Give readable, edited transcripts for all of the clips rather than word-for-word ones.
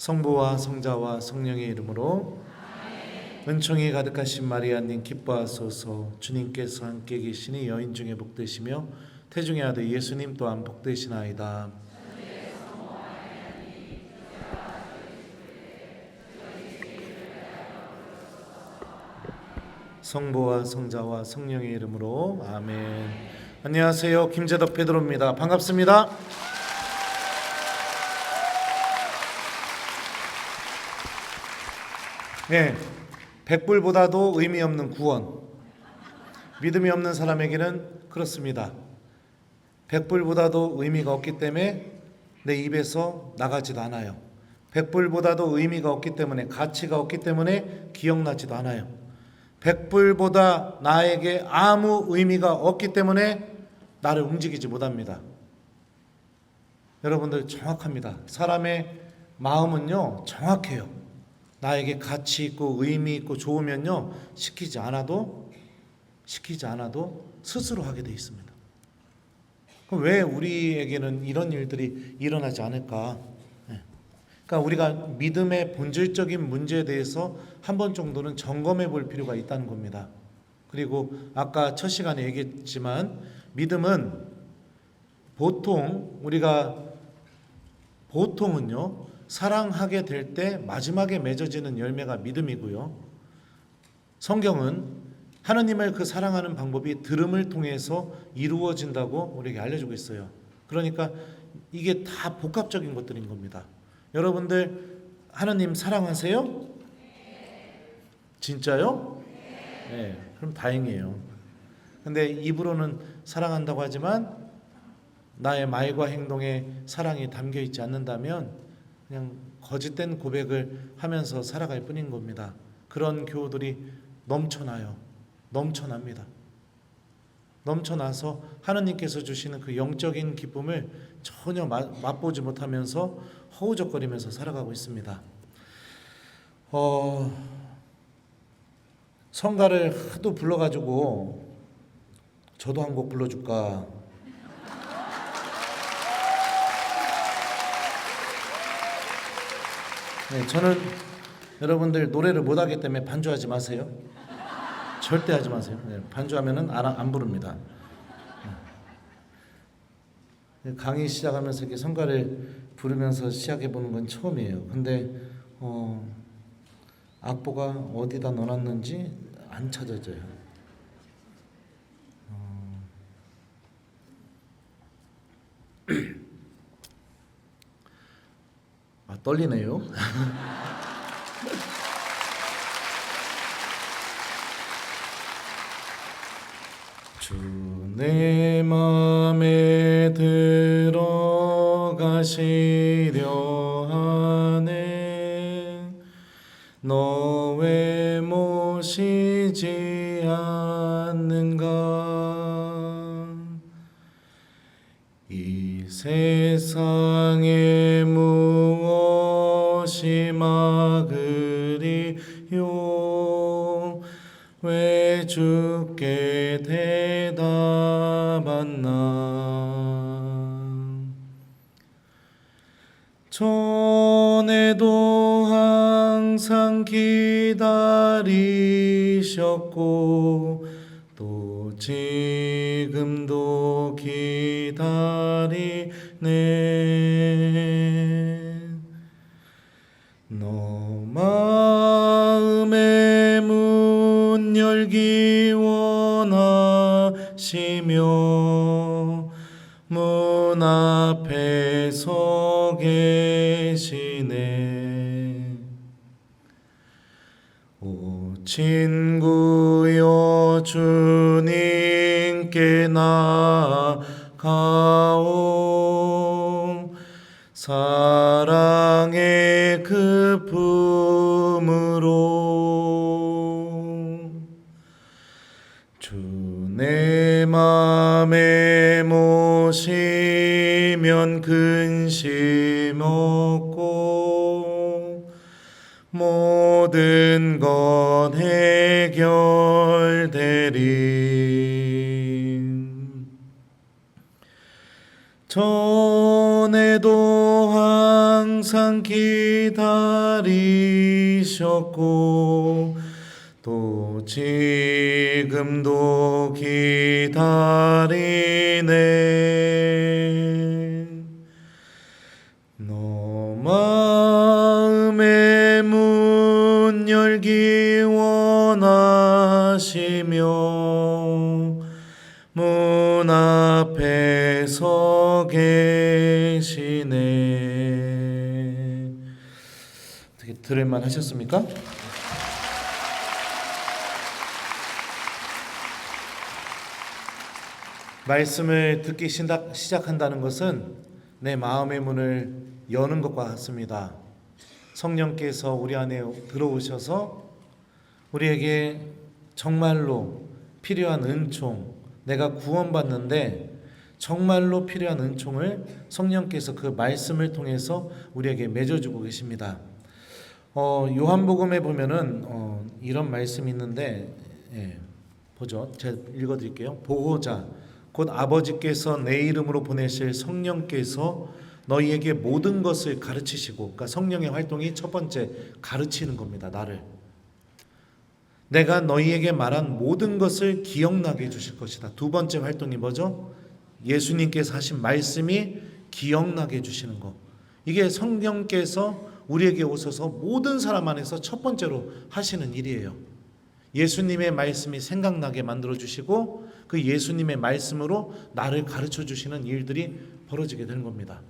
성부와 성자와 성령의 이름으로 은총이 가득하신 마리아님 기뻐하소서. 주님께서 함께 계시니 여인 중에 복되시며 태중의 아들 예수님 또한 복되시나이다. 성부와 성자와 성령의 이름으로 아멘. 안녕하세요, 김재덕 베드로입니다. 반갑습니다. 네, 백불보다도 의미 없는 구원. 믿음이 없는 사람에게는 그렇습니다. 백불보다도 의미가 없기 때문에 내 입에서 나가지도 않아요. 백불보다도 의미가 없기 때문에, 가치가 없기 때문에 기억나지도 않아요. 백불보다 나에게 아무 의미가 없기 때문에 나를 움직이지 못합니다. 여러분들 정확합니다. 사람의 마음은요 정확해요. 나에게 가치 있고 의미 있고 좋으면요 시키지 않아도 스스로 하게 돼 있습니다. 그럼 왜 우리에게는 이런 일들이 일어나지 않을까? 그러니까 우리가 믿음의 본질적인 문제에 대해서 한 번 정도는 점검해 볼 필요가 있다는 겁니다. 그리고 아까 첫 시간에 얘기했지만 믿음은 보통은요 사랑하게 될 때 마지막에 맺어지는 열매가 믿음이고요. 성경은 하나님을 그 사랑하는 방법이 들음을 통해서 이루어진다고 우리에게 알려주고 있어요. 그러니까 이게 다 복합적인 것들인 겁니다. 여러분들 하나님 사랑하세요? 진짜요? 네, 그럼 다행이에요. 근데 입으로는 사랑한다고 하지만 나의 말과 행동에 사랑이 담겨 있지 않는다면 그냥 거짓된 고백을 하면서 살아갈 뿐인 겁니다. 그런 교우들이 넘쳐납니다. 넘쳐나서 하나님께서 주시는 그 영적인 기쁨을 전혀 맛보지 못하면서 허우적거리면서 살아가고 있습니다. 성가를 하도 불러가지고 저도 한 곡 불러줄까? 네, 저는 여러분들 노래를 못하기 때문에 반주하지 마세요. 절대 하지 마세요. 네, 반주하면은 안 부릅니다. 강의 시작하면서 이렇게 성가를 부르면서 시작해 보는 건 처음이에요. 근데 악보가 어디다 넣어놨는지 안 찾아져요. 떨리네요. 주 내 맘에 들어가시려 하네. 너 왜 모시지 않는가? 이 세상에 무엇이 막으리요? 왜 주께 대답았나? 전에도 항상 기다리셨고 또 지금도 기다리네. 너 마음의 문 열기 원하시며 문 앞에 서 계시네. 오 친구여 주님께 나아가오. 사랑의 그 품으로 주 내 맘에 모시면 근심 없고 모든 것 해결되리. 전에도 항상 기다리셨고 또 지금도 기다리네. 너 마음의 문 열기 원하시며 문 앞에 서 계시네. 어떻게 들을만 하셨습니까? 말씀을 듣기 시작한다는 것은 내 마음의 문을 여는 것과 같습니다. 성령께서 우리 안에 들어오셔서 우리에게 정말로 필요한 은총, 내가 구원받는데 정말로 필요한 은총을 성령께서 그 말씀을 통해서 우리에게 맺어주고 계십니다. 요한복음에 보면은 이런 말씀이 있는데, 보죠. 제가 읽어드릴게요. 보호자 곧 아버지께서 내 이름으로 보내실 성령께서 너희에게 모든 것을 가르치시고, 그러니까 성령의 활동이 첫 번째 가르치는 겁니다. 나를. 내가 너희에게 말한 모든 것을 기억나게 해주실 것이다. 두 번째 활동이 뭐죠? 예수님께서 하신 말씀이 기억나게 해주시는 것. 이게 성령께서 우리에게 오셔서 모든 사람 안에서 첫 번째로 하시는 일이에요. 예수님의 말씀이 생각나게 만들어주시고 그 예수님의 말씀으로 나를 가르쳐주시는 일들이 벌어지게 되는 겁니다.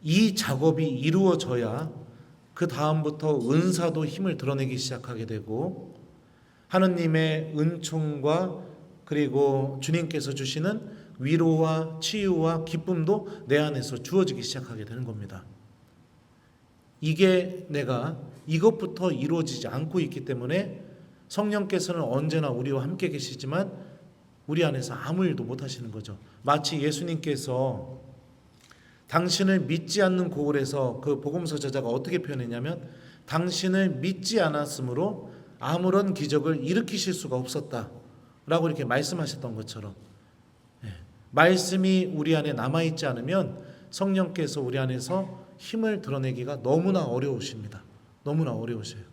이 작업이 이루어져야 그 다음부터 은사도 힘을 드러내기 시작하게 되고 하느님의 은총과 그리고 주님께서 주시는 위로와 치유와 기쁨도 내 안에서 주어지기 시작하게 되는 겁니다. 이게 내가 이것부터 이루어지지 않고 있기 때문에 성령께서는 언제나 우리와 함께 계시지만 우리 안에서 아무 일도 못 하시는 거죠. 마치 예수님께서 당신을 믿지 않는 고을에서 그 복음서 저자가 어떻게 표현했냐면 당신을 믿지 않았으므로 아무런 기적을 일으키실 수가 없었다 라고 이렇게 말씀하셨던 것처럼 말씀이 우리 안에 남아있지 않으면 성령께서 우리 안에서 힘을 드러내기가 너무나 어려우십니다. 너무나 어려우셔요.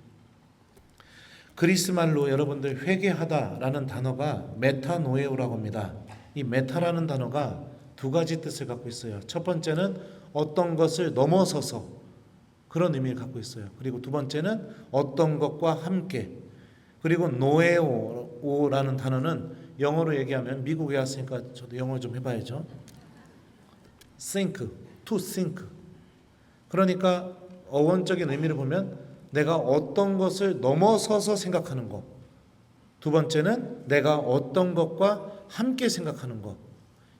그리스 말로 여러분들 회개하다라는 단어가 메타노에오라고 합니다. 이 메타라는 단어가 두 가지 뜻을 갖고 있어요. 첫 번째는 어떤 것을 넘어서서 그런 의미를 갖고 있어요. 그리고 두 번째는 어떤 것과 함께. 그리고 노에오라는 단어는 영어로 얘기하면 미국에 왔으니까 저도 영어 좀 해봐야죠. think, to think. 그러니까 어원적인 의미를 보면 내가 어떤 것을 넘어서서 생각하는 것. 두 번째는 내가 어떤 것과 함께 생각하는 것.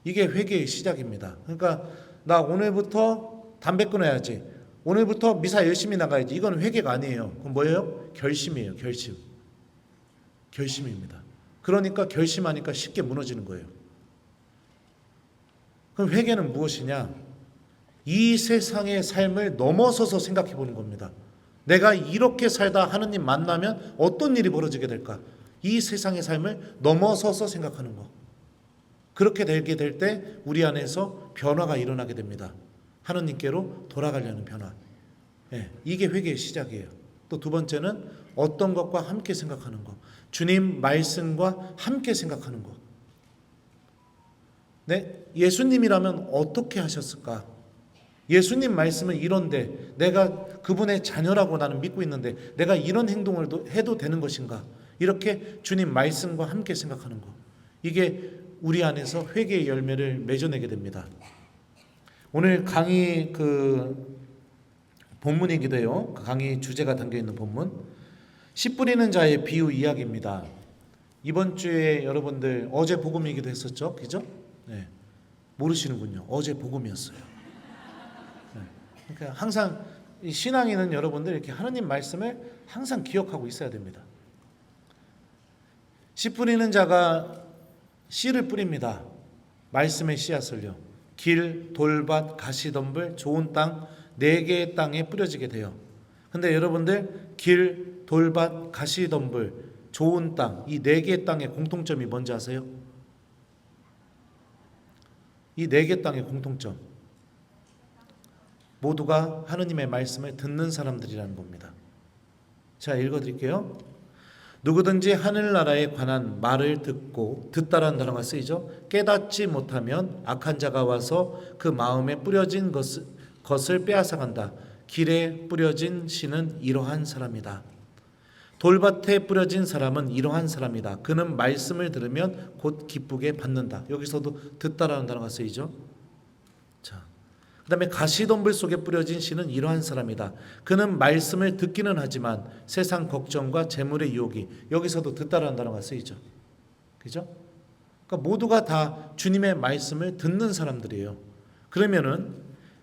이게 회개의 시작입니다. 그러니까 나 오늘부터 담배 끊어야지. 오늘부터 미사 열심히 나가야지. 이건 회개가 아니에요. 그건 뭐예요? 결심이에요. 결심. 결심입니다. 그러니까 결심하니까 쉽게 무너지는 거예요. 그럼 회개는 무엇이냐? 이 세상의 삶을 넘어서서 생각해 보는 겁니다. 내가 이렇게 살다 하느님 만나면 어떤 일이 벌어지게 될까? 이 세상의 삶을 넘어서서 생각하는 것. 그렇게 되게 될 때 우리 안에서 변화가 일어나게 됩니다. 하느님께로 돌아가려는 변화. 이게 회개의 시작이에요. 또 두 번째는 어떤 것과 함께 생각하는 것. 주님 말씀과 함께 생각하는 것. 예수님이라면 어떻게 하셨을까? 예수님 말씀은 이런데 내가 그분의 자녀라고 나는 믿고 있는데 내가 이런 행동을 해도 되는 것인가? 이렇게 주님 말씀과 함께 생각하는 것. 이게 우리 안에서 회개의 열매를 맺어내게 됩니다. 오늘 강의 본문이기도 해요. 그 강의 주제가 담겨있는 본문 씨 뿌리는 자의 비유 이야기입니다. 이번 주에 여러분들 어제 복음이기도 했었죠. 그죠? 모르시는군요. 어제 복음이었어요. 그러니까 항상 신앙인은 여러분들 이렇게 하느님 말씀을 항상 기억하고 있어야 됩니다. 씨 뿌리는 자가 씨를 뿌립니다. 말씀의 씨앗을요. 길, 돌밭, 가시덤불, 좋은 땅 4개의 땅에 뿌려지게 돼요. 근데 여러분들 길, 돌밭, 가시덤불, 좋은 땅 이 4개의 땅의 공통점이 뭔지 아세요? 이 4개 땅의 공통점 모두가 하느님의 말씀을 듣는 사람들이라는 겁니다. 자, 읽어드릴게요. 누구든지 하늘나라에 관한 말을 듣다라는 단어가 쓰이죠. 깨닫지 못하면 악한 자가 와서 그 마음에 뿌려진 것을 빼앗아간다. 길에 뿌려진 씨는 이러한 사람이다. 돌밭에 뿌려진 사람은 이러한 사람이다. 그는 말씀을 들으면 곧 기쁘게 받는다. 여기서도 듣다라는 단어가 쓰이죠. 자, 그 다음에 가시덤불 속에 뿌려진 씨는 이러한 사람이다. 그는 말씀을 듣기는 하지만 세상 걱정과 재물의 유혹이, 여기서도 듣다라는 단어가 쓰이죠. 그죠? 그러니까 모두가 다 주님의 말씀을 듣는 사람들이에요. 그러면은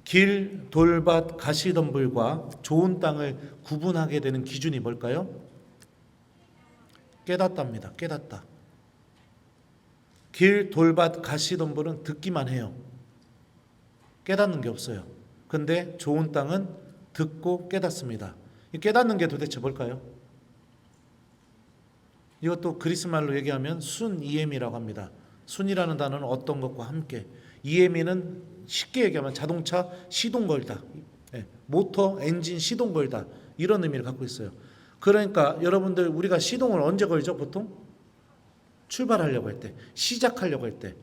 길, 돌밭, 가시덤불과 좋은 땅을 구분하게 되는 기준이 뭘까요? 깨닫답니다. 깨닫다. 길, 돌밭, 가시덤불은 듣기만 해요. 깨닫는 게 없어요. 근데 좋은 땅은 듣고 깨닫습니다. 이 깨닫는 게 도대체 뭘까요? 이것도 그리스 말로 얘기하면 순이엠이라고 합니다. 순이라는 단어는 어떤 것과 함께, 이엠이는 쉽게 얘기하면 자동차 시동 걸다, 모터 엔진 시동 걸다, 이런 의미를 갖고 있어요. 그러니까 여러분들, 우리가 시동을 언제 걸죠? 보통 출발하려고 할 때, 시작하려고 할 때,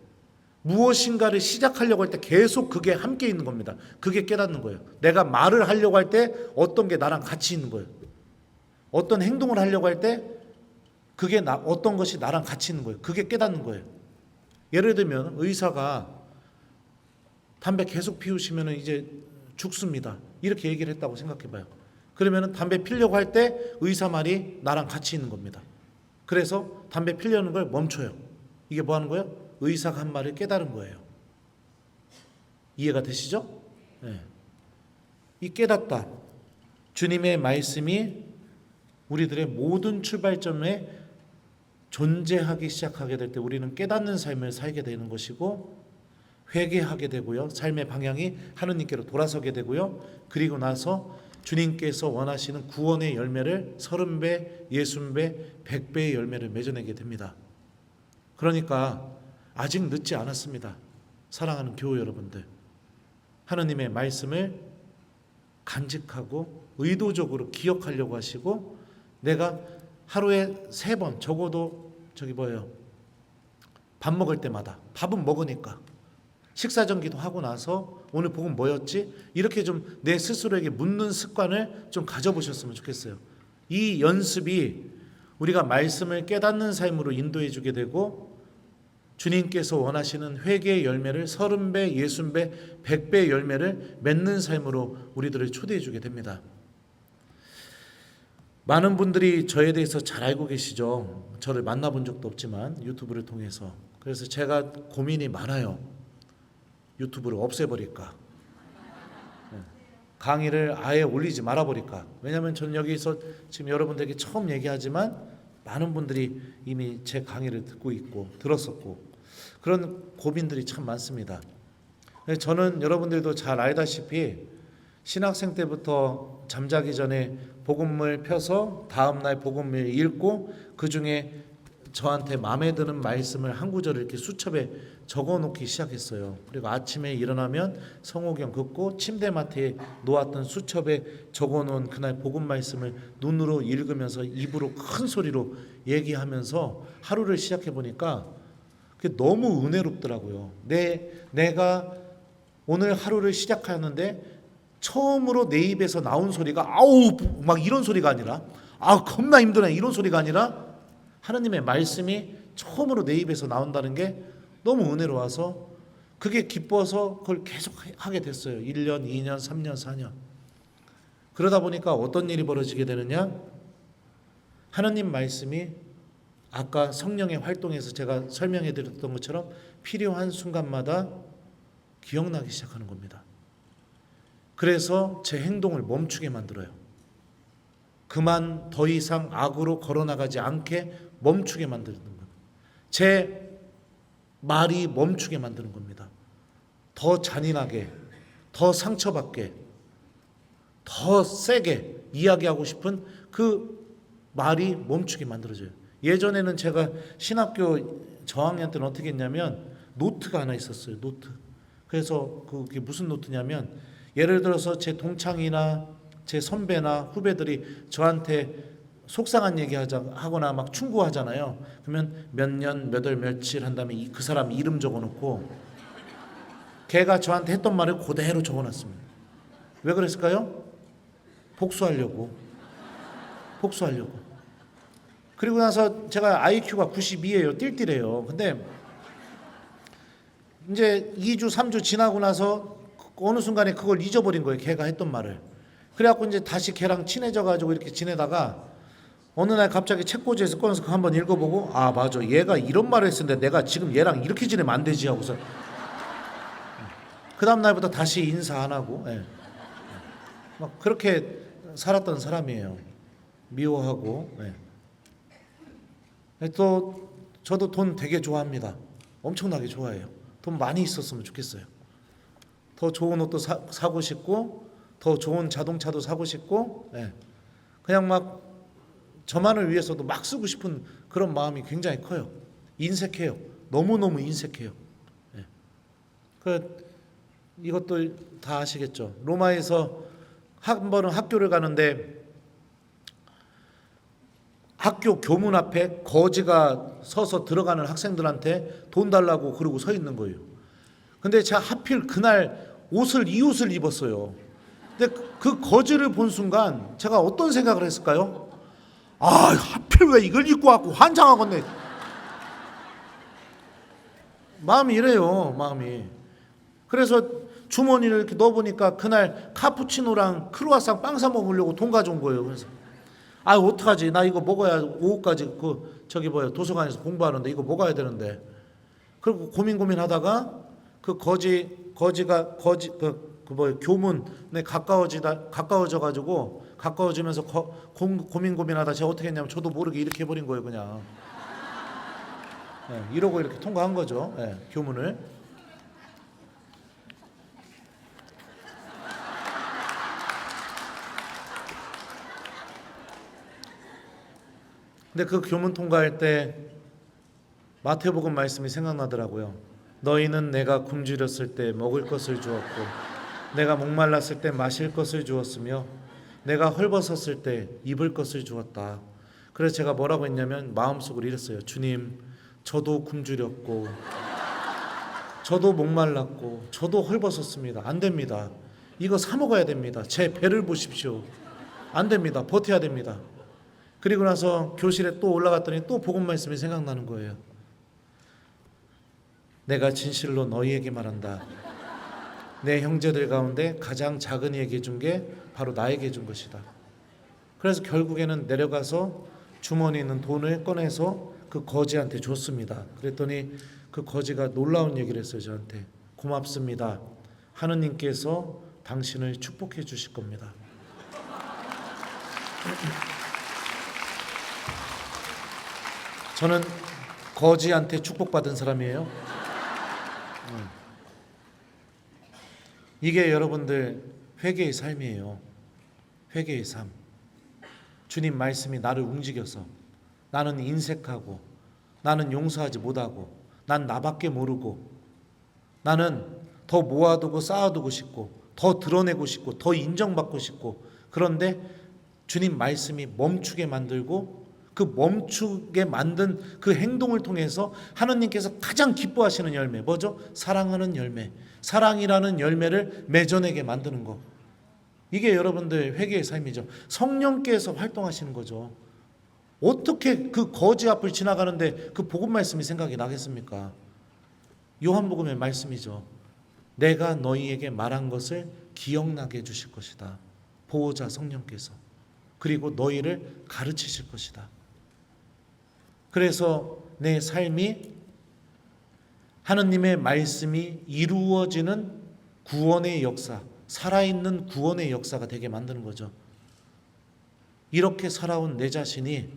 무엇인가를 시작하려고 할 때 계속 그게 함께 있는 겁니다. 그게 깨닫는 거예요. 내가 말을 하려고 할 때 어떤 게 나랑 같이 있는 거예요. 어떤 행동을 하려고 할 때 그게 어떤 것이 나랑 같이 있는 거예요. 그게 깨닫는 거예요. 예를 들면 의사가 담배 계속 피우시면 이제 죽습니다. 이렇게 얘기를 했다고 생각해 봐요. 그러면 담배 피려고 할 때 의사 말이 나랑 같이 있는 겁니다. 그래서 담배 피려는 걸 멈춰요. 이게 뭐 하는 거예요? 의사가 한 말을 깨달은 거예요. 이해가 되시죠? 네. 이 깨닫다, 주님의 말씀이 우리들의 모든 출발점에 존재하기 시작하게 될 때 우리는 깨닫는 삶을 살게 되는 것이고, 회개하게 되고요, 삶의 방향이 하느님께로 돌아서게 되고요, 그리고 나서 주님께서 원하시는 구원의 열매를 30배, 60배, 100배의 열매를 맺어내게 됩니다. 그러니까 아직 늦지 않았습니다. 사랑하는 교우 여러분들, 하느님의 말씀을 간직하고 의도적으로 기억하려고 하시고, 내가 하루에 3번, 적어도 밥 먹을 때마다, 밥은 먹으니까 식사 전기도 하고 나서 오늘 복음 뭐였지? 이렇게 좀 내 스스로에게 묻는 습관을 좀 가져보셨으면 좋겠어요. 이 연습이 우리가 말씀을 깨닫는 삶으로 인도해 주게 되고, 주님께서 원하시는 회개의 열매를 30배, 60배, 100배의 열매를 맺는 삶으로 우리들을 초대해 주게 됩니다. 많은 분들이 저에 대해서 잘 알고 계시죠. 저를 만나본 적도 없지만 유튜브를 통해서. 그래서 제가 고민이 많아요. 유튜브를 없애버릴까, 강의를 아예 올리지 말아버릴까. 왜냐하면 저는 여기서 지금 여러분들에게 처음 얘기하지만 많은 분들이 이미 제 강의를 듣고 있고 들었었고, 그런 고민들이 참 많습니다. 저는 여러분들도 잘 알다시피 신학생 때부터 잠자기 전에 복음을 펴서 다음날 복음을 읽고, 그 중에 저한테 마음에 드는 말씀을 한 구절을 이렇게 수첩에 적어놓기 시작했어요. 그리고 아침에 일어나면 성호경 긋고 침대맡에 놓았던 수첩에 적어놓은 그날 복음 말씀을 눈으로 읽으면서 입으로 큰 소리로 얘기하면서 하루를 시작해 보니까 그게 너무 은혜롭더라고요. 내가 오늘 하루를 시작하는데 처음으로 내 입에서 나온 소리가 아우 막 이런 소리가 아니라, 아 겁나 힘드네 이런 소리가 아니라, 하나님의 말씀이 처음으로 내 입에서 나온다는 게 너무 은혜로워서 그게 기뻐서 그걸 계속 하게 됐어요. 1년, 2년, 3년, 4년. 그러다 보니까 어떤 일이 벌어지게 되느냐, 하나님 말씀이 아까 성령의 활동에서 제가 설명해 드렸던 것처럼 필요한 순간마다 기억나기 시작하는 겁니다. 그래서 제 행동을 멈추게 만들어요. 그만 더 이상 악으로 걸어나가지 않게 멈추게 만드는 겁니다. 제 말이 멈추게 만드는 겁니다. 더 잔인하게, 더 상처받게, 더 세게 이야기하고 싶은 그 말이 멈추게 만들어져요. 예전에는 제가 신학교 저학년 때는 어떻게 했냐면 노트가 하나 있었어요. 노트. 그래서 그게 무슨 노트냐면 예를 들어서 제 동창이나 제 선배나 후배들이 저한테 속상한 얘기 하거나 막 충고하잖아요. 그러면 몇 년, 몇 월, 며칠 한 다음에 그 사람 이름 적어놓고 걔가 저한테 했던 말을 그대로 적어놨습니다. 왜 그랬을까요? 복수하려고. 그리고 나서 제가 IQ가 92예요. 띨띨해요. 근데 이제 2주, 3주 지나고 나서 어느 순간에 그걸 잊어버린 거예요. 걔가 했던 말을. 그래갖고 이제 다시 걔랑 친해져가지고 이렇게 지내다가 어느 날 갑자기 책꽂이에서 꺼내서 그거 한번 읽어보고, 아 맞아, 얘가 이런 말을 했었는데 내가 지금 얘랑 이렇게 지내면 안 되지 하고서 그 다음 날부터 다시 인사 안 하고, 예. 막 그렇게 살았던 사람이에요. 미워하고. 예. 또 저도 돈 되게 좋아합니다. 엄청나게 좋아해요. 돈 많이 있었으면 좋겠어요. 더 좋은 옷도 사고 싶고, 더 좋은 자동차도 사고 싶고, 예. 그냥 막 저만을 위해서도 막 쓰고 싶은 그런 마음이 굉장히 커요. 인색해요. 너무너무 인색해요. 예. 이것도 다 아시겠죠. 로마에서 한 번은 학교를 가는데 학교 교문 앞에 거지가 서서 들어가는 학생들한테 돈 달라고 그러고 서 있는 거예요. 근데 제가 하필 그날 이 옷을 입었어요. 근데 그 거지를 본 순간 제가 어떤 생각을 했을까요? 아, 하필 왜 이걸 입고 왔고 환장하겠네. 마음이 이래요, 마음이. 그래서 주머니를 이렇게 넣어보니까 그날 카푸치노랑 크루아상 빵 사 먹으려고 돈 가져온 거예요. 그래서 아, 어떡하지? 나 이거 먹어야 오후까지 도서관에서 공부하는데 이거 먹어야 되는데. 그리고 고민하다가 그 거지가 교문에 가까워지면서 고민하다 제가 어떻게 했냐면 저도 모르게 이렇게 해버린 거예요, 그냥. 예, 이러고 이렇게 통과한 거죠. 예, 교문을. 근데 그 교문 통과할 때 마태복음 말씀이 생각나더라고요. 너희는 내가 굶주렸을 때 먹을 것을 주었고 내가 목말랐을 때 마실 것을 주었으며 내가 헐벗었을 때 입을 것을 주었다. 그래서 제가 뭐라고 했냐면 마음속으로 이랬어요. 주님, 저도 굶주렸고 저도 목말랐고 저도 헐벗었습니다. 안 됩니다. 이거 사 먹어야 됩니다. 제 배를 보십시오. 안 됩니다. 버텨야 됩니다. 그리고 나서 교실에 또 올라갔더니 또 복음 말씀이 생각나는 거예요. 내가 진실로 너희에게 말한다. 내 형제들 가운데 가장 작은 이에게 준 게 바로 나에게 준 것이다. 그래서 결국에는 내려가서 주머니에 있는 돈을 꺼내서 그 거지한테 줬습니다. 그랬더니 그 거지가 놀라운 얘기를 했어요. 저한테. 고맙습니다. 하느님께서 당신을 축복해 주실 겁니다. 저는 거지한테 축복받은 사람이에요. 이게 여러분들 회개의 삶이에요. 회개의 삶. 주님 말씀이 나를 움직여서 나는 인색하고 나는 용서하지 못하고 난 나밖에 모르고 나는 더 모아두고 쌓아두고 싶고 더 드러내고 싶고 더 인정받고 싶고 그런데 주님 말씀이 멈추게 만들고 그 멈추게 만든 그 행동을 통해서 하나님께서 가장 기뻐하시는 열매 뭐죠? 사랑하는 열매. 사랑이라는 열매를 맺어내게 만드는 거. 이게 여러분들 회개의 삶이죠. 성령께서 활동하시는 거죠. 어떻게 그 거지 앞을 지나가는데 그 복음 말씀이 생각이 나겠습니까? 요한복음의 말씀이죠. 내가 너희에게 말한 것을 기억나게 해주실 것이다. 보호자 성령께서. 그리고 너희를 가르치실 것이다. 그래서 내 삶이 하느님의 말씀이 이루어지는 구원의 역사, 살아있는 구원의 역사가 되게 만드는 거죠. 이렇게 살아온 내 자신이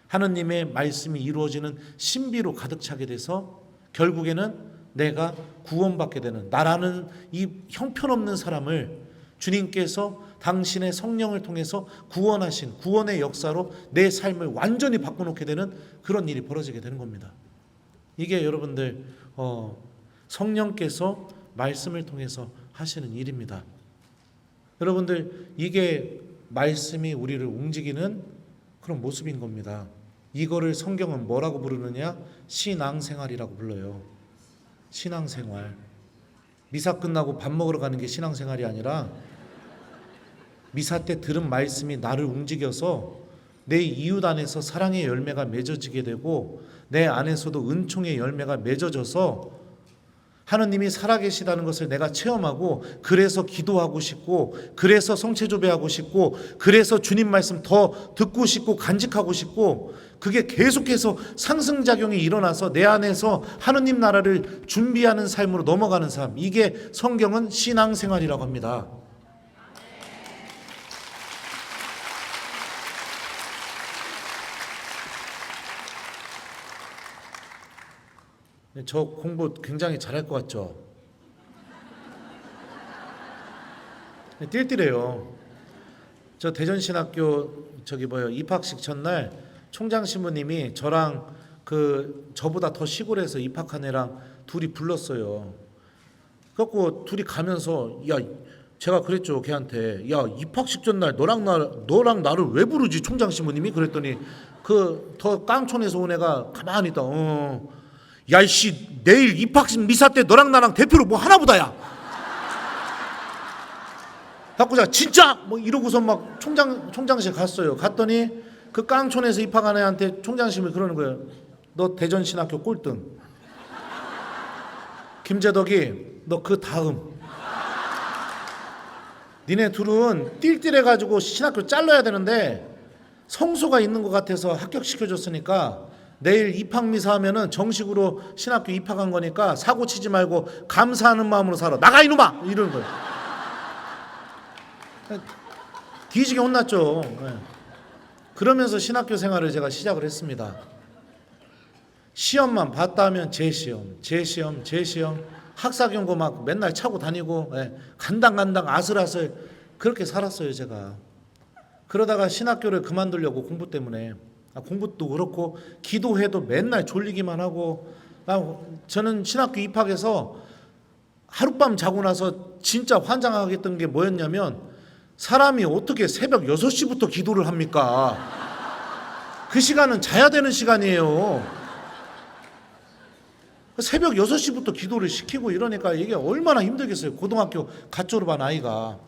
하느님의 말씀이 이루어지는 신비로 가득 차게 돼서 결국에는 내가 구원받게 되는, 나라는 이 형편없는 사람을 주님께서 당신의 성령을 통해서 구원하신 구원의 역사로 내 삶을 완전히 바꿔놓게 되는 그런 일이 벌어지게 되는 겁니다. 이게 여러분들 성령께서 말씀을 통해서 하시는 일입니다. 여러분들, 이게 말씀이 우리를 움직이는 그런 모습인 겁니다. 이거를 성경은 뭐라고 부르느냐? 신앙생활이라고 불러요. 신앙생활. 미사 끝나고 밥 먹으러 가는 게 신앙생활이 아니라 미사 때 들은 말씀이 나를 움직여서 내 이웃 안에서 사랑의 열매가 맺어지게 되고 내 안에서도 은총의 열매가 맺어져서 하느님이 살아계시다는 것을 내가 체험하고, 그래서 기도하고 싶고, 그래서 성체조배하고 싶고, 그래서 주님 말씀 더 듣고 싶고 간직하고 싶고, 그게 계속해서 상승작용이 일어나서 내 안에서 하느님 나라를 준비하는 삶으로 넘어가는 삶, 이게 성경은 신앙생활이라고 합니다. 저 공부 굉장히 잘할 것 같죠? 띨띨해요. 저 대전신학교 입학식 첫날 총장 신부님이 저랑 저보다 더 시골에서 입학한 애랑 둘이 불렀어요. 그래갖고 둘이 가면서, 야, 제가 그랬죠, 걔한테. 야, 입학식 전날 너랑 나를 왜 부르지, 총장 신부님이? 그랬더니 더 깡촌에서 온 애가 가만히 있다. 야, 이씨, 내일 입학식 미사 때 너랑 나랑 대표로 뭐 하나 보다야. 갖고 제가 진짜 뭐 이러고서 막 총장실 갔어요. 갔더니 그 깡촌에서 입학한 애한테 총장님이 그러는 거예요. 너 대전신학교 꼴등. 김재덕이 너 그 다음. 니네 둘은 띨띨해가지고 신학교 잘라야 되는데 성소가 있는 것 같아서 합격시켜줬으니까 내일 입학미사 하면은 정식으로 신학교 입학한 거니까 사고 치지 말고 감사하는 마음으로 살아. 나가 이놈아! 이러는 거예요. 뒤지게 혼났죠. 그러면서 신학교 생활을 제가 시작을 했습니다. 시험만 봤다 하면 재시험, 학사경고 막 맨날 차고 다니고, 간당 아슬아슬 그렇게 살았어요, 제가. 그러다가 신학교를 그만두려고, 공부 때문에. 공부도 그렇고 기도해도 맨날 졸리기만 하고. 저는 신학교 입학해서 하룻밤 자고 나서 진짜 환장하겠던 게 뭐였냐면, 사람이 어떻게 새벽 6시부터 기도를 합니까? 그 시간은 자야 되는 시간이에요. 새벽 6시부터 기도를 시키고 이러니까 이게 얼마나 힘들겠어요. 고등학교 갓 졸업한 아이가.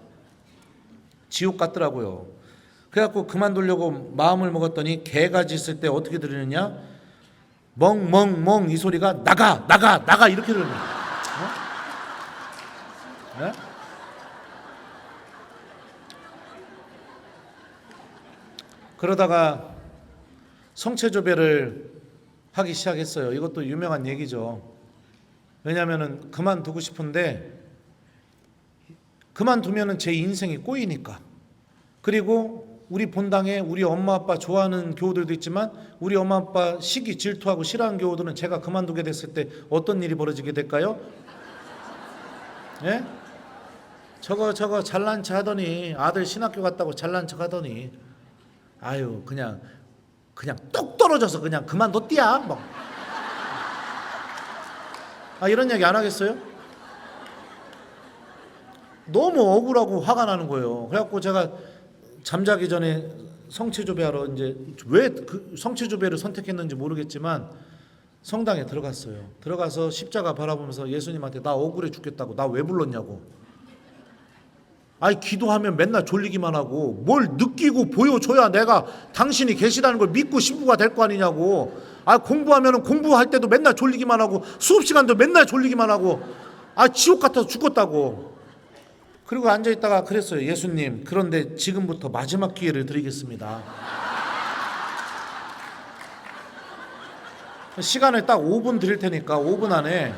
지옥 같더라고요. 그래갖고 그만두려고 마음을 먹었더니 개가 짖을 때 어떻게 들리느냐? 멍멍멍, 이 소리가 나가 이렇게 들립니다. 네? 그러다가 성체조배를 하기 시작했어요. 이것도 유명한 얘기죠. 왜냐하면 그만두고 싶은데 그만두면 제 인생이 꼬이니까. 그리고 우리 본당에 우리 엄마 아빠 좋아하는 교우들도 있지만 우리 엄마 아빠 시기 질투하고 싫어하는 교우들은 제가 그만두게 됐을 때 어떤 일이 벌어지게 될까요? 예? 저거 잘난 체 하더니, 아들 신학교 갔다고 잘난 척 하더니, 아유, 그냥 똑 떨어져서 그냥 그만뒀디야 뭐. 이런 얘기 안 하겠어요? 너무 억울하고 화가 나는 거예요. 그래갖고 제가 잠자기 전에 성체조배하러, 이제 왜 그 성체조배를 선택했는지 모르겠지만 성당에 들어갔어요. 들어가서 십자가 바라보면서 예수님한테 나 억울해 죽겠다고, 나 왜 불렀냐고. 기도하면 맨날 졸리기만 하고 뭘 느끼고 보여줘야 내가 당신이 계시다는 걸 믿고 신부가 될 거 아니냐고. 공부하면 공부할 때도 맨날 졸리기만 하고 수업 시간도 맨날 졸리기만 하고 지옥 같아서 죽겠다고. 그리고 앉아있다가 그랬어요. 예수님, 그런데 지금부터 마지막 기회를 드리겠습니다. 시간을 딱 5분 드릴 테니까 5분 안에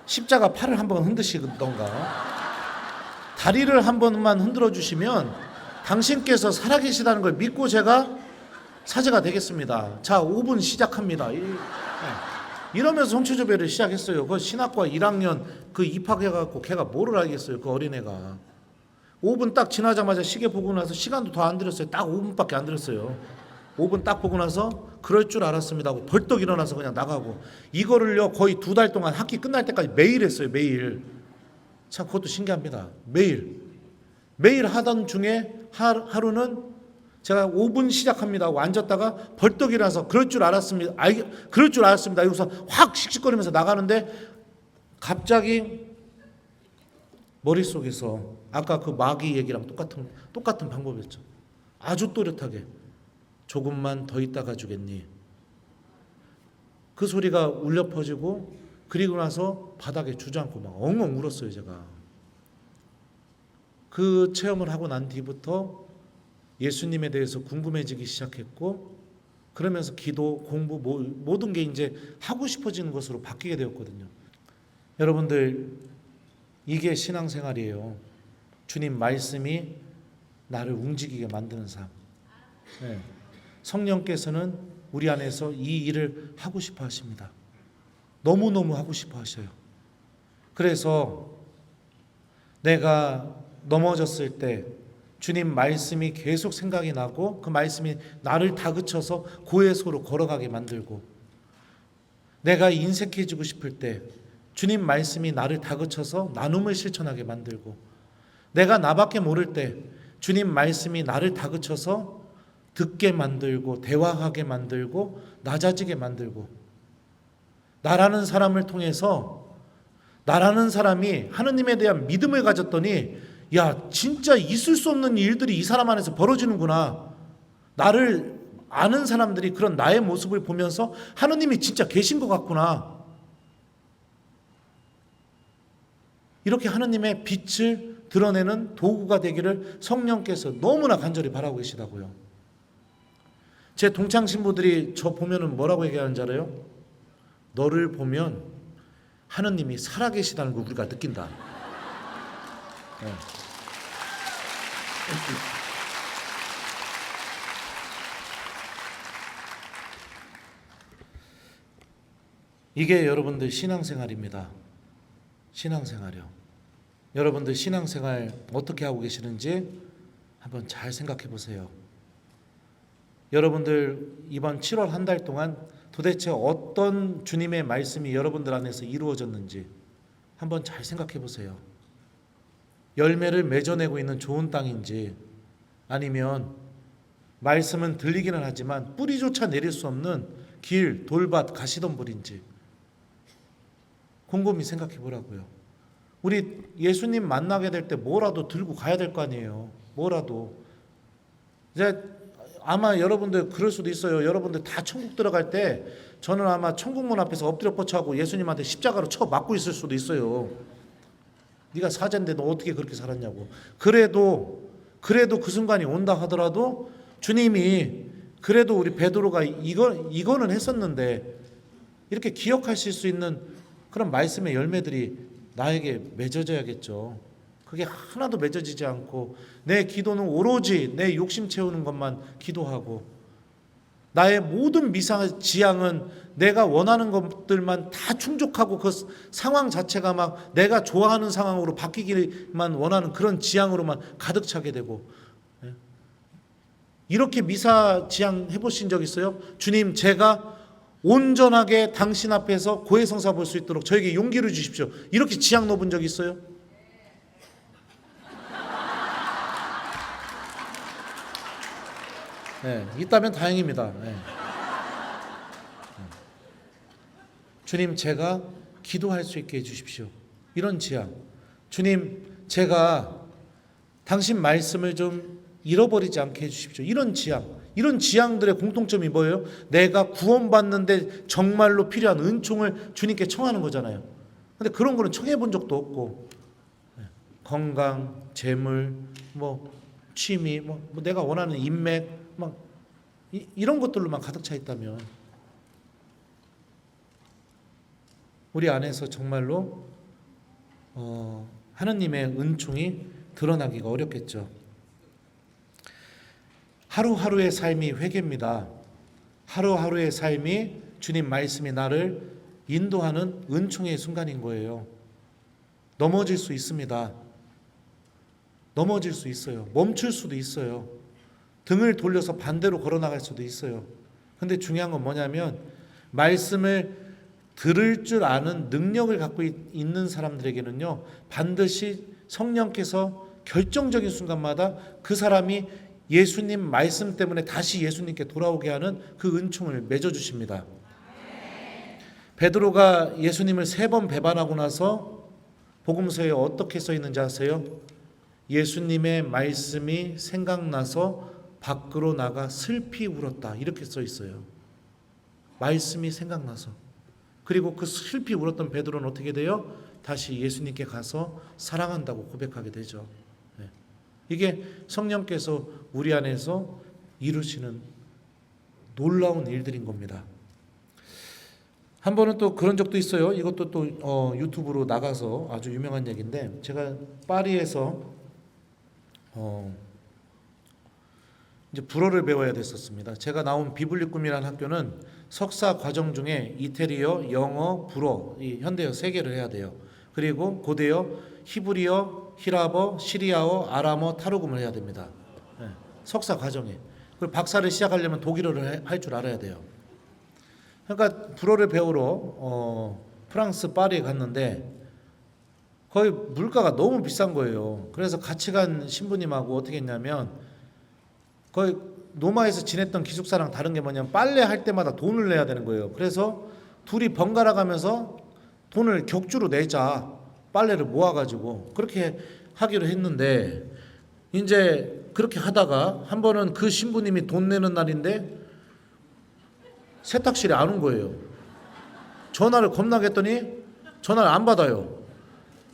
십자가 팔을 한번 흔드시던가 다리를 한 번만 흔들어 주시면 당신께서 살아계시다는 걸 믿고 제가 사제가 되겠습니다. 자, 5분 시작합니다. 이러면서 성체조배를 시작했어요. 그 신학과 1학년 입학해갖고 걔가 뭐를 알겠어요. 그 어린애가. 5분 딱 지나자마자 시계 보고 나서 시간도 더 안 들었어요. 딱 5분밖에 안 들었어요. 5분 딱 보고 나서 그럴 줄 알았습니다 하고 벌떡 일어나서 그냥 나가고, 이거를요 거의 2달 동안 학기 끝날 때까지 매일 했어요. 매일. 참 그것도 신기합니다. 매일 매일 하던 중에 하루는 제가 5분 시작합니다 하고 앉았다가 벌떡 일어나서 그럴 줄 알았습니다. 이러고서 확 씩씩거리면서 나가는데 갑자기 머릿속에서 아까 그 마귀 얘기랑 똑같은 방법이었죠. 아주 또렷하게 조금만 더 있다가 주겠니? 그 소리가 울려 퍼지고 그리고 나서 바닥에 주저앉고 막 엉엉 울었어요. 제가 그 체험을 하고 난 뒤부터 예수님에 대해서 궁금해지기 시작했고, 그러면서 기도, 공부 모든 게 이제 하고 싶어지는 것으로 바뀌게 되었거든요. 여러분들, 이게 신앙생활이에요. 주님 말씀이 나를 움직이게 만드는 삶. 네. 성령께서는 우리 안에서 이 일을 하고 싶어 하십니다. 너무너무 하고 싶어 하셔요. 그래서 내가 넘어졌을 때 주님 말씀이 계속 생각이 나고 그 말씀이 나를 다그쳐서 고해소로 걸어가게 만들고, 내가 인색해지고 싶을 때 주님 말씀이 나를 다그쳐서 나눔을 실천하게 만들고, 내가 나밖에 모를 때 주님 말씀이 나를 다그쳐서 듣게 만들고 대화하게 만들고 낮아지게 만들고, 나라는 사람을 통해서 나라는 사람이 하느님에 대한 믿음을 가졌더니 야, 진짜 있을 수 없는 일들이 이 사람 안에서 벌어지는구나. 나를 아는 사람들이 그런 나의 모습을 보면서 하느님이 진짜 계신 것 같구나. 이렇게 하느님의 빛을 드러내는 도구가 되기를 성령께서 너무나 간절히 바라고 계시다고요. 제 동창 신부들이 저 보면은 뭐라고 얘기하는지 알아요? 너를 보면 하느님이 살아계시다는 걸 우리가 느낀다. 네. 이게 여러분들 신앙생활입니다. 신앙생활이요. 여러분들 신앙생활 어떻게 하고 계시는지 한번 잘 생각해 보세요. 여러분들 이번 7월 한 달 동안 도대체 어떤 주님의 말씀이 여러분들 안에서 이루어졌는지 한번 잘 생각해 보세요. 열매를 맺어내고 있는 좋은 땅인지, 아니면 말씀은 들리기는 하지만 뿌리조차 내릴 수 없는 길, 돌밭, 가시덤불인지 곰곰이 생각해 보라고요. 우리 예수님 만나게 될 때 뭐라도 들고 가야 될 거 아니에요. 뭐라도. 이제 아마 여러분들 그럴 수도 있어요. 여러분들 다 천국 들어갈 때 저는 아마 천국문 앞에서 엎드려 뻗쳐하고 예수님한테 십자가로 쳐 맞고 있을 수도 있어요. 네가 사자인데 너 어떻게 그렇게 살았냐고. 그래도 그 순간이 온다 하더라도 주님이 그래도 우리 베드로가 이거는 했었는데 이렇게 기억하실 수 있는 그런 말씀의 열매들이 나에게 맺어져야겠죠. 그게 하나도 맺어지지 않고 내 기도는 오로지 내 욕심 채우는 것만 기도하고, 나의 모든 지향은 내가 원하는 것들만 다 충족하고 그 상황 자체가 막 내가 좋아하는 상황으로 바뀌기만 원하는 그런 지향으로만 가득 차게 되고, 이렇게 미사 지향 해보신 적 있어요? 주님, 제가 온전하게 당신 앞에서 고해성사 볼 수 있도록 저에게 용기를 주십시오. 이렇게 지향 넣어본 적 있어요? 네, 있다면 다행입니다. 네. 주님, 제가 기도할 수 있게 해주십시오. 이런 지향. 주님, 제가 당신 말씀을 좀 잃어버리지 않게 해주십시오. 이런 지향. 이런 지향들의 공통점이 뭐예요? 내가 구원받는데 정말로 필요한 은총을 주님께 청하는 거잖아요. 근데 그런 거는 청해 본 적도 없고, 건강, 재물, 취미, 내가 원하는 인맥, 이런 것들로만 가득 차 있다면 우리 안에서 정말로 하느님의 은총이 드러나기가 어렵겠죠. 하루하루의 삶이 회개입니다. 하루하루의 삶이 주님 말씀이 나를 인도하는 은총의 순간인 거예요. 넘어질 수 있습니다. 넘어질 수 있어요. 멈출 수도 있어요. 등을 돌려서 반대로 걸어나갈 수도 있어요. 근데 중요한 건 뭐냐면 말씀을 들을 줄 아는 능력을 갖고 있는 사람들에게는요, 반드시 성령께서 결정적인 순간마다 그 사람이 예수님 말씀 때문에 다시 예수님께 돌아오게 하는 그 은총을 맺어주십니다. 베드로가 예수님을 3번 배반하고 나서 복음서에 어떻게 써 있는지 아세요? 예수님의 말씀이 생각나서 밖으로 나가 슬피 울었다, 이렇게 써 있어요. 말씀이 생각나서. 그리고 그 슬피 울었던 베드로는 어떻게 돼요? 다시 예수님께 가서 사랑한다고 고백하게 되죠. 이게 성령께서 우리 안에서 이루시는 놀라운 일들인 겁니다. 한 번은 또 그런 적도 있어요. 이것도 또 유튜브로 나가서 아주 유명한 얘기인데, 제가 파리에서 이제 불어를 배워야 됐었습니다. 제가 나온 비블리꿈이라는 학교는 석사 과정 중에 이태리어, 영어, 불어, 이 현대어 3개를 해야 돼요. 그리고 고대어, 히브리어, 히라버, 시리아어, 아람어, 타르굼을 해야 됩니다. 석사 과정에. 그리고 박사를 시작하려면 독일어를 할 줄 알아야 돼요. 그러니까 불어를 배우러 프랑스 파리에 갔는데 거의 물가가 너무 비싼 거예요. 그래서 같이 간 신부님하고 어떻게 했냐면, 거의 로마에서 지냈던 기숙사랑 다른 게 뭐냐면 빨래 할 때마다 돈을 내야 되는 거예요. 그래서 둘이 번갈아 가면서 돈을 격주로 내자, 빨래를 모아가지고 그렇게 하기로 했는데, 이제 그렇게 하다가 한 번은 그 신부님이 돈 내는 날인데 세탁실에 안 온 거예요. 전화를 겁나게 했더니 전화를 안 받아요.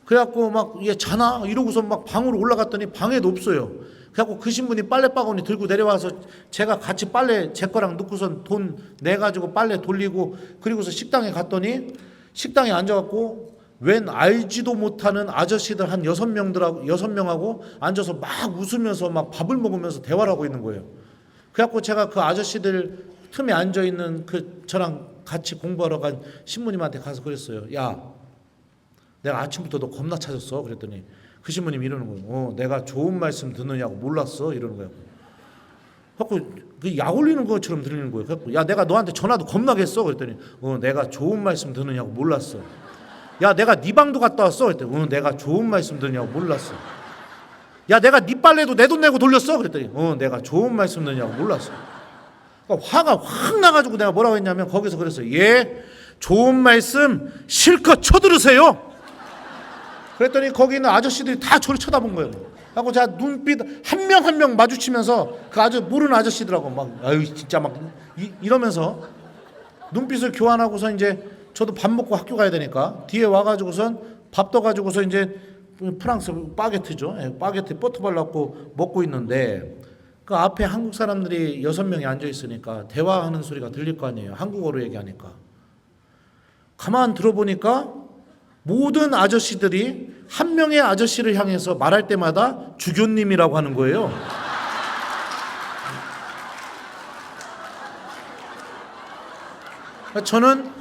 그래갖고 막 얘 자나? 이러고서 막 방으로 올라갔더니 방에도 없어요. 그래갖고 그 신분이 빨래바구니 들고 내려와서 제가 같이 빨래 제 거랑 넣고선 돈 내가지고 빨래 돌리고, 그리고서 식당에 갔더니 식당에 앉아갖고 웬 알지도 못하는 아저씨들 한 6명하고 앉아서 막 웃으면서 막 밥을 먹으면서 대화를 하고 있는 거예요. 그래갖고 제가 그 아저씨들 틈에 앉아있는 그 저랑 같이 공부하러 간 신부님한테 가서 그랬어요. 야, 내가 아침부터 너 겁나 찾았어. 그랬더니 그 신부님이 이러는 거예요. 내가 좋은 말씀 듣느냐고 몰랐어. 이러는 거예요. 그래갖고 그 약 올리는 것처럼 들리는 거예요. 그래갖고 야, 내가 너한테 전화도 겁나게 했어. 그랬더니 내가 좋은 말씀 듣느냐고 몰랐어. 야, 내가 네 방도 갔다 왔어. 그랬더니 내가 좋은 말씀 듣느냐고 몰랐어. 야, 내가 네 빨래도 내 돈 내고 돌렸어. 그랬더니 내가 좋은 말씀 듣느냐고 몰랐어. 그러니까 화가 확 나가지고 내가 뭐라고 했냐면 거기서 그랬어요. 예, 좋은 말씀 실컷 쳐들으세요. 그랬더니 거기 있는 아저씨들이 다 저를 쳐다본 거예요. 하고 제가 눈빛 한 명 한 명 마주치면서 그 아주 모르는 아저씨들하고 막 아유 진짜 막 이러면서 눈빛을 교환하고서 이제 저도 밥 먹고 학교 가야 되니까 뒤에 와가지고선 밥 떠가지고서 이제 프랑스 바게트죠. 바게트 버터 발라갖고 먹고 있는데 그 앞에 한국 사람들이 6명이 앉아 있으니까 대화하는 소리가 들릴 거 아니에요. 한국어로 얘기하니까. 가만 들어보니까 모든 아저씨들이 한 명의 아저씨를 향해서 말할 때마다 주교님이라고 하는 거예요. 저는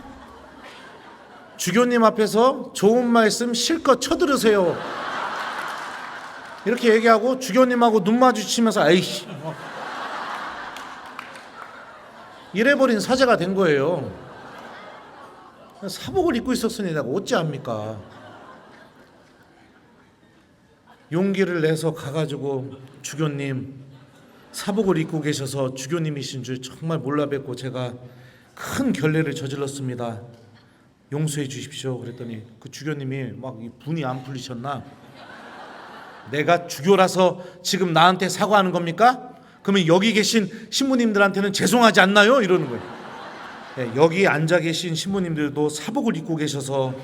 주교님 앞에서 좋은 말씀 실컷 쳐들으세요. 이렇게 얘기하고 주교님하고 눈 마주치면서 에이씨 이래버린 사제가 된 거예요. 사복을 입고 있었으니 내가 어찌합니까? 용기를 내서 가가지고 주교님, 사복을 입고 계셔서 주교님이신 줄 정말 몰라 뵙고 제가 큰 결례를 저질렀습니다. 용서해 주십시오. 그랬더니 그 주교님이 막 분이 안 풀리셨나? 내가 주교라서 지금 나한테 사과하는 겁니까? 그러면 여기 계신 신부님들한테는 죄송하지 않나요? 이러는 거예요. 네, 여기 앉아 계신 신부님들도 사복을 입고 계셔서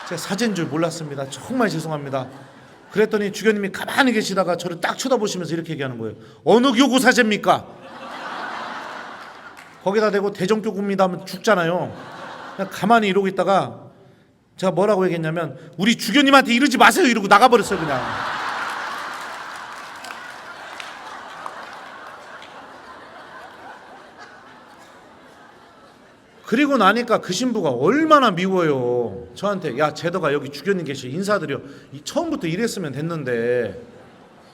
제가 사제인 줄 몰랐습니다. 정말 죄송합니다. 그랬더니 주교님이 가만히 계시다가 저를 딱 쳐다보시면서 이렇게 얘기하는 거예요. 어느 교구 사제입니까? 거기다 대고 대정교구입니다 하면 죽잖아요. 그냥 가만히 이러고 있다가 제가 뭐라고 얘기했냐면 우리 주교님한테 이러지 마세요 이러고 나가버렸어요. 그냥. 그리고 나니까 그 신부가 얼마나 미워요. 저한테 야 제도가 여기 주교님 계시 인사드려. 처음부터 이랬으면 됐는데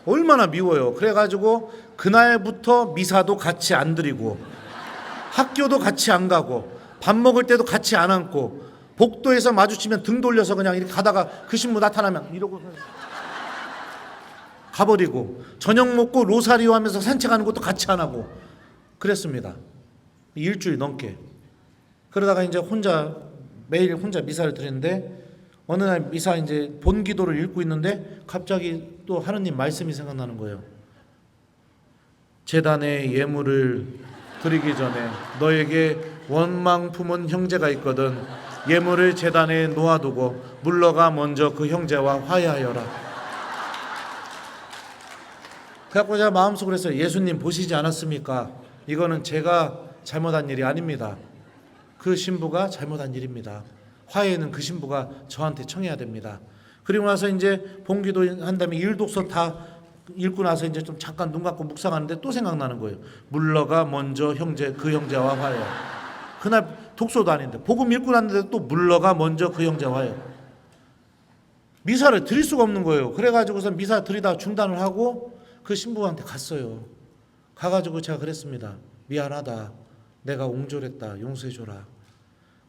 얼마나 미워요. 그래가지고 그날부터 미사도 같이 안 드리고 학교도 같이 안 가고 밥 먹을 때도 같이 안 앉고 복도에서 마주치면 등 돌려서 그냥 이렇게 가다가 그 신부 나타나면 이러고 가버리고 저녁 먹고 로사리오 하면서 산책하는 것도 같이 안 하고 그랬습니다. 일주일 넘게. 그러다가 이제 매일 혼자 미사를 드리는데 어느 날 미사 이제 본 기도를 읽고 있는데 갑자기 또 하느님 말씀이 생각나는 거예요. 제단에 예물을 드리기 전에 너에게 원망 품은 형제가 있거든 예물을 제단에 놓아두고 물러가 먼저 그 형제와 화해하여라. 그래갖고 제가 마음속으로 했어요. 예수님 보시지 않았습니까? 이거는 제가 잘못한 일이 아닙니다. 그 신부가 잘못한 일입니다. 화해는 그 신부가 저한테 청해야 됩니다. 그리고 나서 이제 본기도 한 다음에 일독서 다 읽고 나서 이제 좀 잠깐 눈 감고 묵상하는데 또 생각나는 거예요. 물러가 먼저 그 형제와 화해. 그날 독서도 아닌데 복음 읽고 났는데 또 물러가 먼저 그 형제와 화해. 미사를 드릴 수가 없는 거예요. 그래가지고서 미사 드리다가 중단을 하고 그 신부한테 갔어요. 가가지고 제가 그랬습니다. 미안하다. 내가 옹졸했다. 용서해줘라.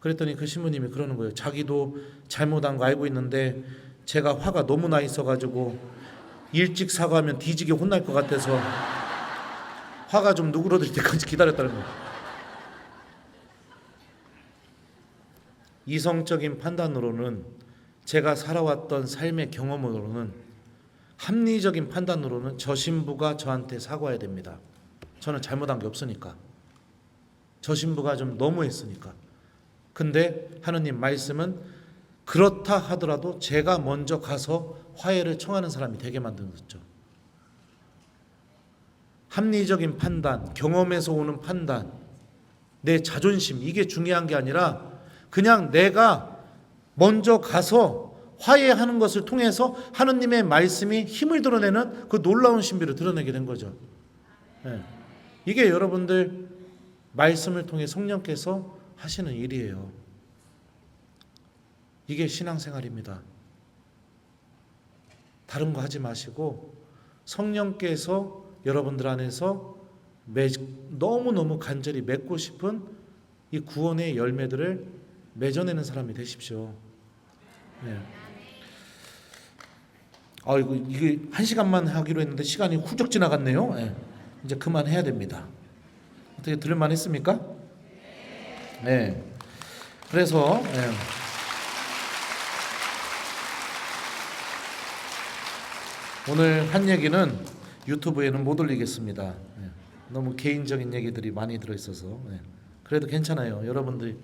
그랬더니 그 신부님이 그러는 거예요. 자기도 잘못한 거 알고 있는데 제가 화가 너무 나 있어가지고 일찍 사과하면 뒤지게 혼날 것 같아서 화가 좀 누그러들 때까지 기다렸다는 거예요. 이성적인 판단으로는 제가 살아왔던 삶의 경험으로는 합리적인 판단으로는 저 신부가 저한테 사과해야 됩니다. 저는 잘못한 게 없으니까. 저 신부가 좀 너무했으니까. 근데 하느님 말씀은 그렇다 하더라도 제가 먼저 가서 화해를 청하는 사람이 되게 만들었죠. 합리적인 판단, 경험에서 오는 판단, 내 자존심 이게 중요한 게 아니라 그냥 내가 먼저 가서 화해하는 것을 통해서 하느님의 말씀이 힘을 드러내는 그 놀라운 신비를 드러내게 된 거죠. 네. 이게 여러분들 말씀을 통해 성령께서 하시는 일이에요. 이게 신앙생활입니다. 다른 거 하지 마시고 성령께서 여러분들 안에서 너무너무 간절히 맺고 싶은 이 구원의 열매들을 맺어내는 사람이 되십시오. 네. 이게 1시간만 하기로 했는데 시간이 훌쩍 지나갔네요. 네. 이제 그만해야 됩니다. 어떻게 들을만 했습니까? 네. 그래서 오늘 한 얘기는 유튜브에는 못 올리겠습니다. 너무 개인적인 얘기들이 많이 들어있어서 그래도 괜찮아요. 여러분들이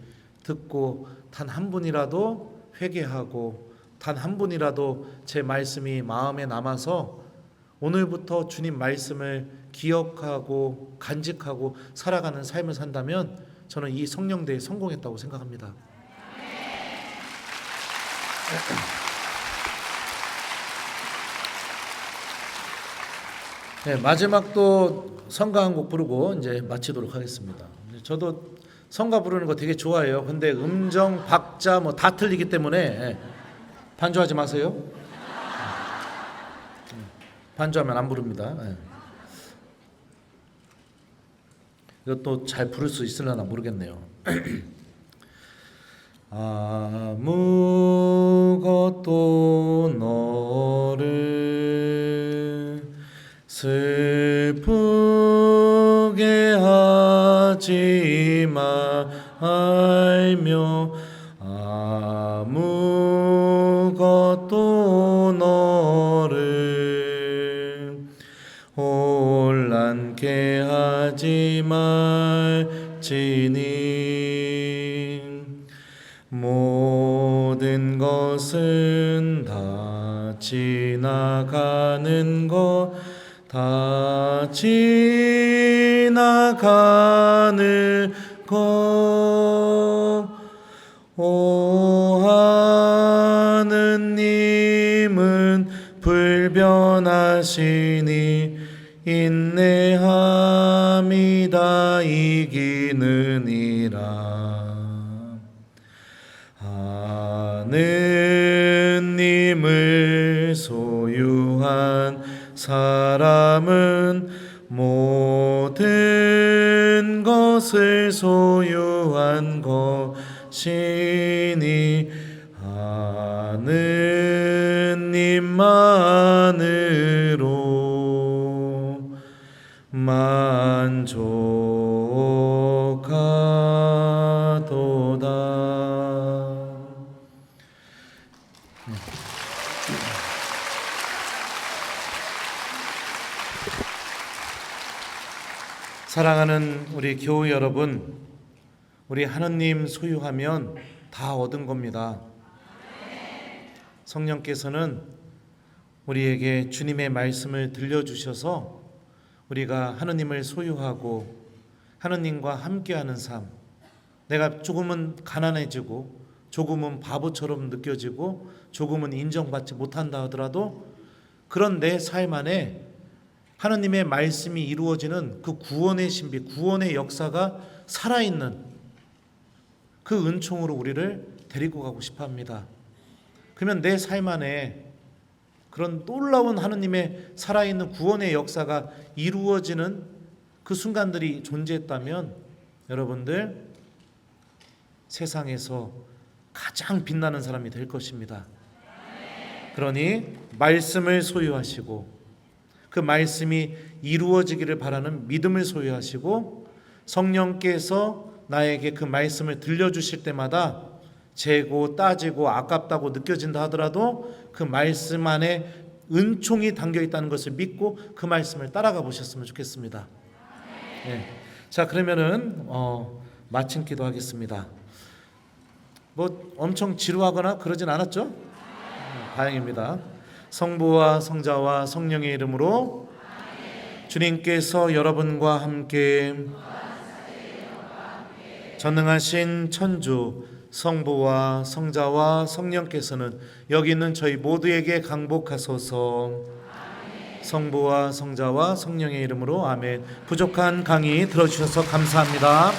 듣고 단 한 분이라도 회개하고 단 한 분이라도 제 말씀이 마음에 남아서 오늘부터 주님 말씀을 기억하고 간직하고 살아가는 삶을 산다면 저는 이 성령대에 성공했다고 생각합니다. 네, 마지막도 성가 한 곡 부르고 이제 마치도록 하겠습니다. 저도 성가 부르는 거 되게 좋아해요. 근데 음정, 박자 뭐 다 틀리기 때문에 반주하지 마세요. 반주하면 안 부릅니다. 이것도 잘 부를 수 있으려나 모르겠네요. 아무것도 너를 슬프게 하지 말며 아무것도 너를 혼란케 하지 말지니 모든 것은 다 지나가는 것 다 지나가는 것 오 하느님은 불변하시니 인내함이 다 이기느니라. 하느님을 소유한 사람은 모든 것을 소유한 것이니 하느님만으로 만족하도다. 사랑하는 우리 교우 여러분, 우리 하느님 소유하면 다 얻은 겁니다. 성령께서는 우리에게 주님의 말씀을 들려주셔서 우리가 하느님을 소유하고 하느님과 함께하는 삶, 내가 조금은 가난해지고 조금은 바보처럼 느껴지고 조금은 인정받지 못한다 하더라도 그런 내 삶 안에 하느님의 말씀이 이루어지는 그 구원의 신비, 구원의 역사가 살아있는 그 은총으로 우리를 데리고 가고 싶어 합니다. 그러면 내 삶 안에 그런 놀라운 하느님의 살아있는 구원의 역사가 이루어지는 그 순간들이 존재했다면 여러분들 세상에서 가장 빛나는 사람이 될 것입니다. 그러니 말씀을 소유하시고 그 말씀이 이루어지기를 바라는 믿음을 소유하시고 성령께서 나에게 그 말씀을 들려주실 때마다 재고 따지고 아깝다고 느껴진다 하더라도 그 말씀 안에 은총이 담겨있다는 것을 믿고 그 말씀을 따라가 보셨으면 좋겠습니다. 네. 자, 그러면은 마침 기도하겠습니다. 뭐 엄청 지루하거나 그러진 않았죠? 다행입니다. 성부와 성자와 성령의 이름으로 주님께서 여러분과 함께 전능하신 천주 성부와 성자와 성령께서는 여기 있는 저희 모두에게 강복하소서. 성부와 성자와 성령의 이름으로 아멘. 부족한 강의 들어주셔서 감사합니다.